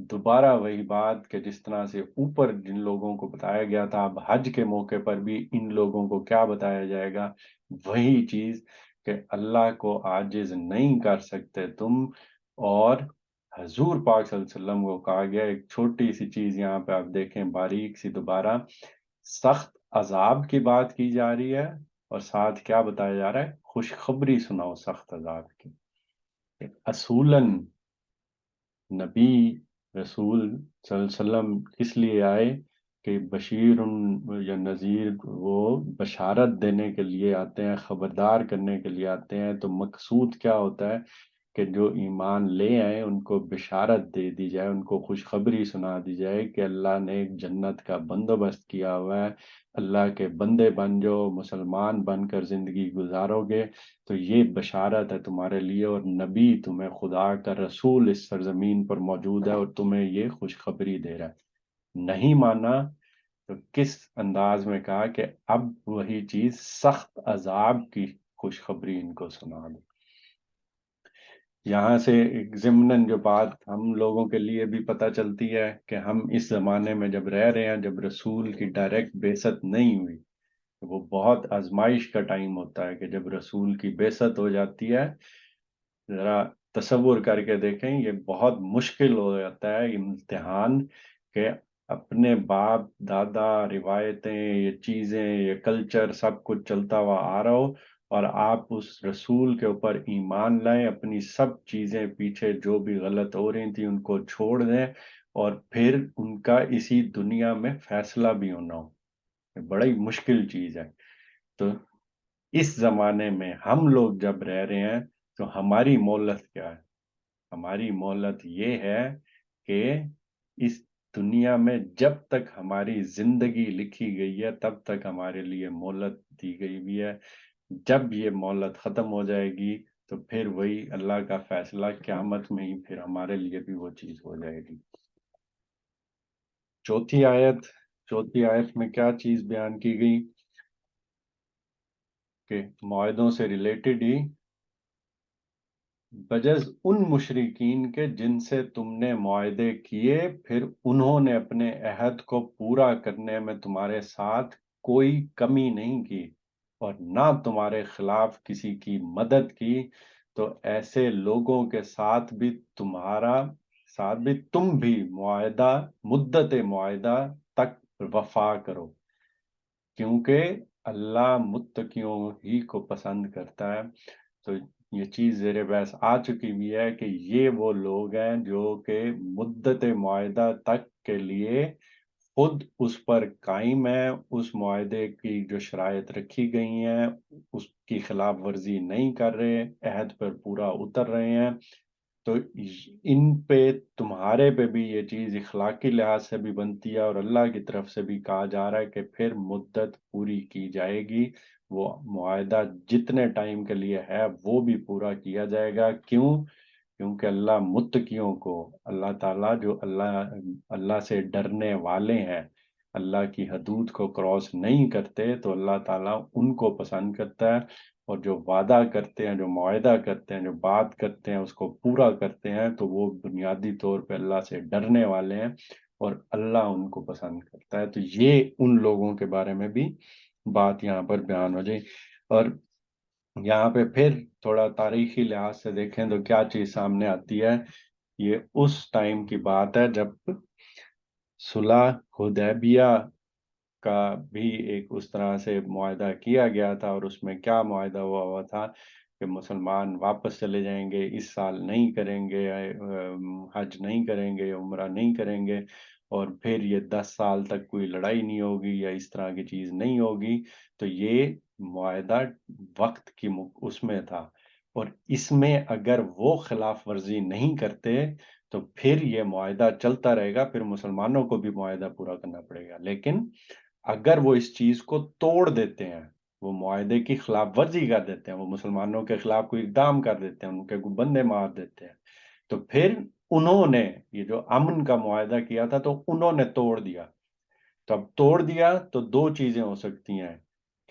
دوبارہ وہی بات کہ جس طرح سے اوپر جن لوگوں کو بتایا گیا تھا، اب حج کے موقع پر بھی ان لوگوں کو کیا بتایا جائے گا، وہی چیز کہ اللہ کو عاجز نہیں کر سکتے تم، اور حضور پاک صلی اللہ علیہ وسلم کو کہا گیا، ایک چھوٹی سی چیز یہاں پہ آپ دیکھیں باریک سی دوبارہ، سخت عذاب کی بات کی جا رہی ہے اور ساتھ کیا بتایا جا رہا ہے، خوشخبری سناؤ سخت عذاب کی۔ اصولاً نبی رسول صلی اللہ علیہ وسلم اس لیے آئے کہ بشیر یا نذیر، وہ بشارت دینے کے لیے آتے ہیں، خبردار کرنے کے لیے آتے ہیں، تو مقصود کیا ہوتا ہے کہ جو ایمان لے آئے ان کو بشارت دے دی جائے، ان کو خوشخبری سنا دی جائے کہ اللہ نے ایک جنت کا بندوبست کیا ہوا ہے، اللہ کے بندے بن جو مسلمان بن کر زندگی گزارو گے تو یہ بشارت ہے تمہارے لیے، اور نبی تمہیں خدا کا رسول اس سرزمین پر موجود ہے اور تمہیں یہ خوشخبری دے رہا ہے۔ نہیں مانا تو کس انداز میں کہا کہ اب وہی چیز سخت عذاب کی خوشخبری ان کو سنا دو۔ یہاں سے ایک ضمناً جو بات ہم لوگوں کے لیے بھی پتہ چلتی ہے کہ ہم اس زمانے میں جب رہ رہے ہیں، جب رسول کی ڈائریکٹ بعثت نہیں ہوئی، وہ بہت آزمائش کا ٹائم ہوتا ہے کہ جب رسول کی بعثت ہو جاتی ہے، ذرا تصور کر کے دیکھیں، یہ بہت مشکل ہو جاتا ہے امتحان کہ اپنے باپ دادا روایتیں، یہ چیزیں، یہ کلچر سب کچھ چلتا ہوا آ رہا ہو اور آپ اس رسول کے اوپر ایمان لائیں، اپنی سب چیزیں پیچھے جو بھی غلط ہو رہی تھیں ان کو چھوڑ دیں، اور پھر ان کا اسی دنیا میں فیصلہ بھی ہونا ہو، یہ بڑی مشکل چیز ہے۔ تو اس زمانے میں ہم لوگ جب رہ رہے ہیں تو ہماری مہلت کیا ہے؟ ہماری مہلت یہ ہے کہ اس دنیا میں جب تک ہماری زندگی لکھی گئی ہے تب تک ہمارے لیے مہلت دی گئی بھی ہے، جب یہ مہلت ختم ہو جائے گی تو پھر وہی اللہ کا فیصلہ، قیامت میں ہی پھر ہمارے لیے بھی وہ چیز ہو جائے گی۔ چوتھی آیت میں کیا چیز بیان کی گئی کہ معاہدوں سے ریلیٹڈ ہی، بجز ان مشرکین کے جن سے تم نے معاہدے کیے پھر انہوں نے اپنے عہد کو پورا کرنے میں تمہارے ساتھ کوئی کمی نہیں کی اور نہ تمہارے خلاف کسی کی مدد کی، تو ایسے لوگوں کے ساتھ بھی تم بھی مدت معاہدہ تک وفا کرو، کیونکہ اللہ متقیوں ہی کو پسند کرتا ہے۔ تو یہ چیز زیر بحث آ چکی بھی ہے کہ یہ وہ لوگ ہیں جو کہ مدت معاہدہ تک کے لیے خود اس پر قائم ہیں، اس معاہدے کی جو شرائط رکھی گئی ہیں اس کی خلاف ورزی نہیں کر رہے، عہد پر پورا اتر رہے ہیں۔ تو ان پہ، تمہارے پہ بھی یہ چیز اخلاقی لحاظ سے بھی بنتی ہے اور اللہ کی طرف سے بھی کہا جا رہا ہے کہ پھر مدت پوری کی جائے گی، وہ معاہدہ جتنے ٹائم کے لیے ہے وہ بھی پورا کیا جائے گا۔ کیونکہ اللہ متقیوں کو، اللہ تعالیٰ جو اللہ سے ڈرنے والے ہیں، اللہ کی حدود کو کراس نہیں کرتے، تو اللہ تعالیٰ ان کو پسند کرتا ہے، اور جو وعدہ کرتے ہیں، جو معاہدہ کرتے ہیں، جو بات کرتے ہیں اس کو پورا کرتے ہیں، تو وہ بنیادی طور پہ اللہ سے ڈرنے والے ہیں اور اللہ ان کو پسند کرتا ہے۔ تو یہ ان لوگوں کے بارے میں بھی بات یہاں پر بیان ہو جائے۔ اور یہاں پہ پھر تھوڑا تاریخی لحاظ سے دیکھیں تو کیا چیز سامنے آتی ہے، یہ اس ٹائم کی بات ہے جب صلح حدیبیہ کا بھی ایک اس طرح سے معاہدہ کیا گیا تھا، اور اس میں کیا معاہدہ ہوا تھا کہ مسلمان واپس چلے جائیں گے، اس سال نہیں کریں گے، حج نہیں کریں گے، عمرہ نہیں کریں گے، اور پھر یہ 10 سال تک کوئی لڑائی نہیں ہوگی یا اس طرح کی چیز نہیں ہوگی۔ تو یہ معاہدہ وقت کی اس میں تھا، اور اس میں اگر وہ خلاف ورزی نہیں کرتے تو پھر یہ معاہدہ چلتا رہے گا، پھر مسلمانوں کو بھی معاہدہ پورا کرنا پڑے گا۔ لیکن اگر وہ اس چیز کو توڑ دیتے ہیں، وہ معاہدے کی خلاف ورزی کر دیتے ہیں، وہ مسلمانوں کے خلاف کوئی اقدام کر دیتے ہیں، ان کے کوئی بندے مار دیتے ہیں، تو پھر انہوں نے یہ جو امن کا معاہدہ کیا تھا تو انہوں نے توڑ دیا، تو اب توڑ دیا تو دو چیزیں ہو سکتی ہیں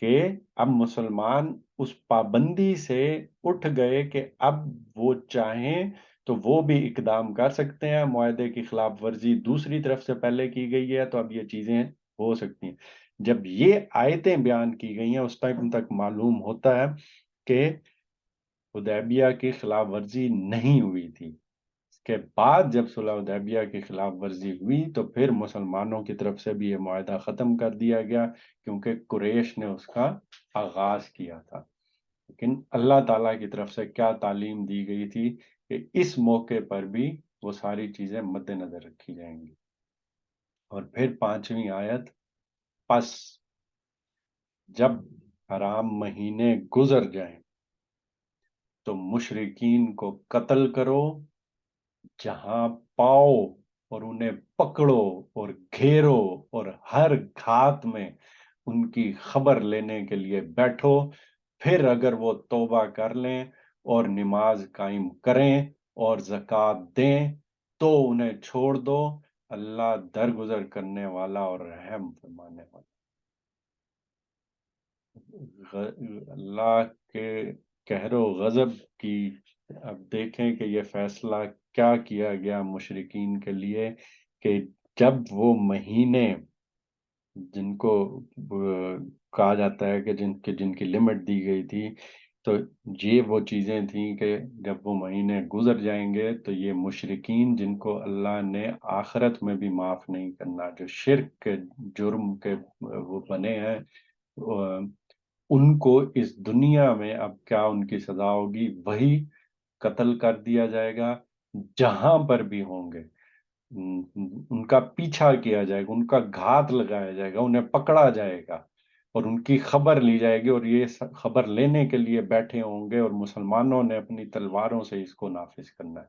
کہ اب مسلمان اس پابندی سے اٹھ گئے کہ اب وہ چاہیں تو وہ بھی اقدام کر سکتے ہیں، معاہدے کی خلاف ورزی دوسری طرف سے پہلے کی گئی ہے تو اب یہ چیزیں ہو سکتی ہیں۔ جب یہ آیتیں بیان کی گئی ہیں اس ٹائم تک معلوم ہوتا ہے کہ حدیبیہ کی خلاف ورزی نہیں ہوئی تھی۔ اس کے بعد جب صلح حدیبیہ کی خلاف ورزی ہوئی تو پھر مسلمانوں کی طرف سے بھی یہ معاہدہ ختم کر دیا گیا، کیونکہ قریش نے اس کا آغاز کیا تھا۔ لیکن اللہ تعالیٰ کی طرف سے کیا تعلیم دی گئی تھی کہ اس موقع پر بھی وہ ساری چیزیں مد نظر رکھی جائیں گی۔ اور پھر 5ویں آیت، پس جب حرام مہینے گزر جائیں تو مشرکین کو قتل کرو جہاں پاؤ، اور انہیں پکڑو اور گھیرو اور ہر گھات میں ان کی خبر لینے کے لیے بیٹھو، پھر اگر وہ توبہ کر لیں اور نماز قائم کریں اور زکوٰۃ دیں تو انہیں چھوڑ دو، اللہ درگزر کرنے والا اور رحم فرمانے والا۔ اللہ کے قہر و غضب کی اب دیکھیں کہ یہ فیصلہ کیا کیا گیا مشرکین کے لیے کہ جب وہ مہینے جن کو کہا جاتا ہے کہ جن کی لمٹ دی گئی تھی، تو یہ وہ چیزیں تھیں کہ جب وہ مہینے گزر جائیں گے تو یہ مشرکین جن کو اللہ نے آخرت میں بھی معاف نہیں کرنا، جو شرک کے جرم کے وہ بنے ہیں، ان کو اس دنیا میں اب کیا ان کی سزا ہوگی، وہی قتل کر دیا جائے گا جہاں پر بھی ہوں گے، ان کا پیچھا کیا جائے گا، ان کا گھات لگایا جائے گا، انہیں پکڑا جائے گا اور ان کی خبر لی جائے گی، اور یہ خبر لینے کے لیے بیٹھے ہوں گے اور مسلمانوں نے اپنی تلواروں سے اس کو نافذ کرنا ہے۔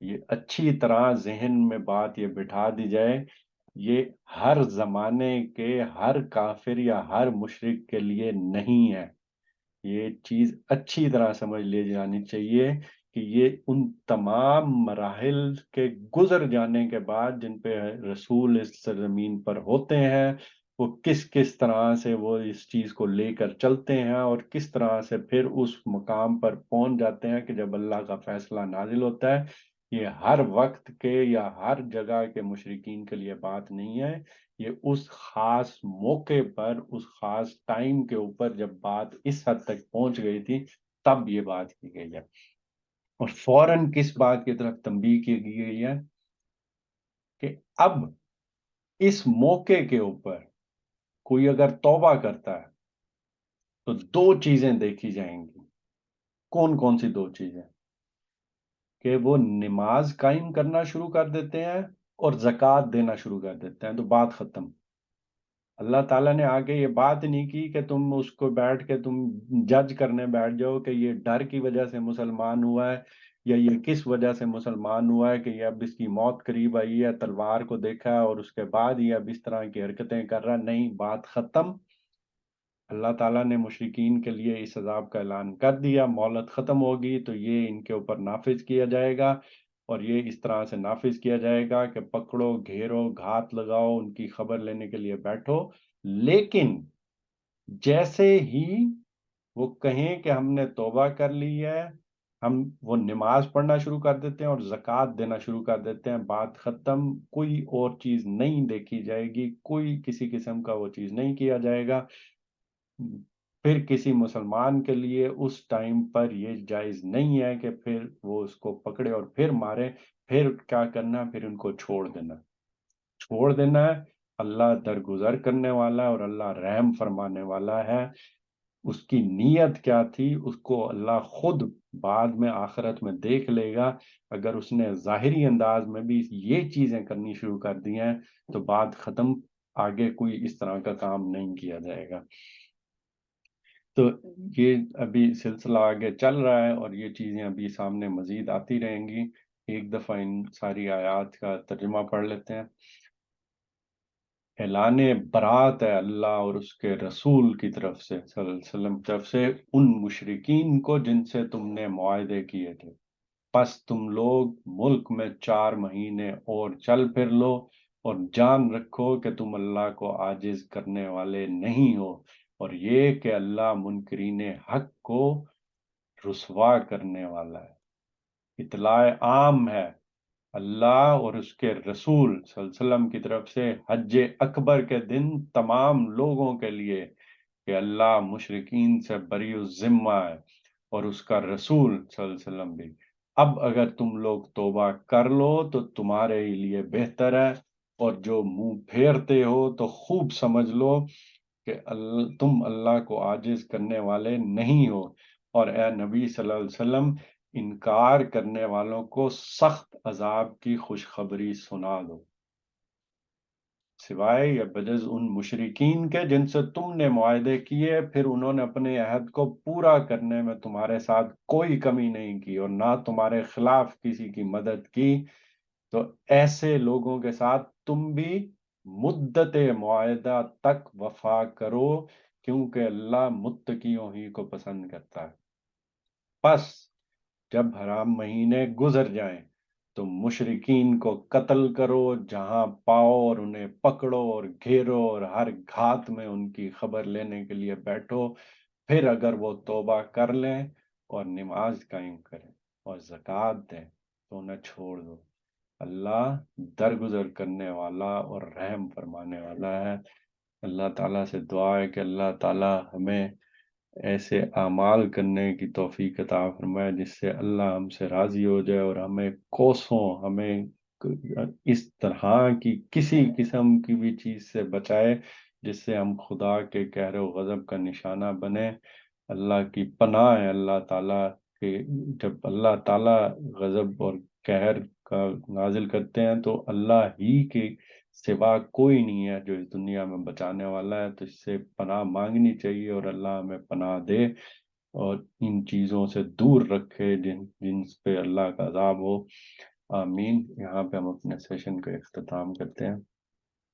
یہ اچھی طرح ذہن میں بات یہ بٹھا دی جائے، یہ ہر زمانے کے ہر کافر یا ہر مشرک کے لیے نہیں ہے، یہ چیز اچھی طرح سمجھ لی جانی چاہیے کہ یہ ان تمام مراحل کے گزر جانے کے بعد جن پہ رسول اس سرزمین پر ہوتے ہیں، وہ کس کس طرح سے وہ اس چیز کو لے کر چلتے ہیں اور کس طرح سے پھر اس مقام پر پہنچ جاتے ہیں کہ جب اللہ کا فیصلہ نازل ہوتا ہے۔ یہ ہر وقت کے یا ہر جگہ کے مشرکین کے لیے بات نہیں ہے، یہ اس خاص موقع پر اس خاص ٹائم کے اوپر جب بات اس حد تک پہنچ گئی تھی تب یہ بات کی گئی ہے۔ اور فوراً کس بات کی طرف تنبیہ کی گئی ہے کہ اب اس موقع کے اوپر کوئی اگر توبہ کرتا ہے تو دو چیزیں دیکھی جائیں گی۔ کون کون سی دو چیزیں؟ کہ وہ نماز قائم کرنا شروع کر دیتے ہیں اور زکوٰۃ دینا شروع کر دیتے ہیں، تو بات ختم۔ اللہ تعالیٰ نے آگے یہ بات نہیں کی کہ تم اس کو بیٹھ کے تم جج کرنے بیٹھ جاؤ کہ یہ ڈر کی وجہ سے مسلمان ہوا ہے یا یہ کس وجہ سے مسلمان ہوا ہے، کہ یہ اب اس کی موت قریب آئی ہے، تلوار کو دیکھا ہے اور اس کے بعد یہ اب اس طرح کی حرکتیں کر رہا ہے۔ نہیں، بات ختم۔ اللہ تعالیٰ نے مشرکین کے لیے اس عذاب کا اعلان کر دیا، مہلت ختم ہوگی تو یہ ان کے اوپر نافذ کیا جائے گا، اور یہ اس طرح سے نافذ کیا جائے گا کہ پکڑو، گھیرو، گھات لگاؤ، ان کی خبر لینے کے لیے بیٹھو۔ لیکن جیسے ہی وہ کہیں کہ ہم نے توبہ کر لی ہے، ہم وہ نماز پڑھنا شروع کر دیتے ہیں اور زکوٰۃ دینا شروع کر دیتے ہیں، بات ختم۔ کوئی اور چیز نہیں دیکھی جائے گی، کوئی کسی قسم کا وہ چیز نہیں کیا جائے گا۔ پھر کسی مسلمان کے لیے اس ٹائم پر یہ جائز نہیں ہے کہ پھر وہ اس کو پکڑے اور پھر مارے۔ پھر کیا کرنا؟ پھر ان کو چھوڑ دینا، چھوڑ دینا ہے۔ اللہ درگزر کرنے والا ہے اور اللہ رحم فرمانے والا ہے۔ اس کی نیت کیا تھی اس کو اللہ خود بعد میں آخرت میں دیکھ لے گا۔ اگر اس نے ظاہری انداز میں بھی یہ چیزیں کرنی شروع کر دی ہیں تو بات ختم، آگے کوئی اس طرح کا کام نہیں کیا جائے گا۔ تو یہ ابھی سلسلہ آگے چل رہا ہے اور یہ چیزیں ابھی سامنے مزید آتی رہیں گی۔ ایک دفعہ ان ساری آیات کا ترجمہ پڑھ لیتے ہیں۔ اعلان برات ہے اللہ اور اس کے رسول کی طرف سے صلی اللہ علیہ وسلم کی طرف سے ان مشرکین کو جن سے تم نے معاہدے کیے تھے، پس تم لوگ ملک میں 4 مہینے اور چل پھر لو، اور جان رکھو کہ تم اللہ کو عاجز کرنے والے نہیں ہو، اور یہ کہ اللہ منکرین حق کو رسوا کرنے والا ہے۔ اطلاع عام ہے، اللہ اور اس کے رسول صلی اللہ علیہ وسلم کی طرف سے حج اکبر کے دن تمام لوگوں کے لیے کہ اللہ مشرکین سے بری الذمہ ہے، اور اس کا رسول صلی اللہ علیہ وسلم بھی۔ اب اگر تم لوگ توبہ کر لو تو تمہارے ہی لیے بہتر ہے، اور جو منہ پھیرتے ہو تو خوب سمجھ لو کہ تم اللہ کو عاجز کرنے والے نہیں ہو، اور اے نبی صلی اللہ علیہ وسلم انکار کرنے والوں کو سخت عذاب کی خوشخبری سنا دو، سوائے یا بجز ان مشرکین کے جن سے تم نے معاہدے کیے، پھر انہوں نے اپنے عہد کو پورا کرنے میں تمہارے ساتھ کوئی کمی نہیں کی اور نہ تمہارے خلاف کسی کی مدد کی، تو ایسے لوگوں کے ساتھ تم بھی مدت معاہدہ تک وفا کرو، کیونکہ اللہ متقیوں ہی کو پسند کرتا ہے۔ پس جب حرام مہینے گزر جائیں تو مشرکین کو قتل کرو جہاں پاؤ، اور انہیں پکڑو اور گھیرو، اور ہر گھات میں ان کی خبر لینے کے لیے بیٹھو، پھر اگر وہ توبہ کر لیں اور نماز قائم کریں اور زکوٰۃ دیں تو انہیں چھوڑ دو، اللہ درگزر کرنے والا اور رحم فرمانے والا ہے۔ اللہ تعالیٰ سے دعا ہے کہ اللہ تعالیٰ ہمیں ایسے اعمال کرنے کی توفیق عطا فرمائے جس سے اللہ ہم سے راضی ہو جائے، اور ہمیں کوسوں، ہمیں اس طرح کی کسی قسم کی بھی چیز سے بچائے جس سے ہم خدا کے قہر و غضب کا نشانہ بنے۔ اللہ کی پناہ ہے اللہ تعالیٰ کہ جب اللہ تعالیٰ غضب اور قہر کا نازل کرتے ہیں تو اللہ ہی کے سوا کوئی نہیں ہے جو اس دنیا میں بچانے والا ہے، تو اس سے پناہ مانگنی چاہیے، اور اللہ ہمیں پناہ دے اور ان چیزوں سے دور رکھے جن پہ اللہ کا عذاب ہو۔ آمین۔ یہاں پہ ہم اپنے سیشن کا اختتام کرتے ہیں۔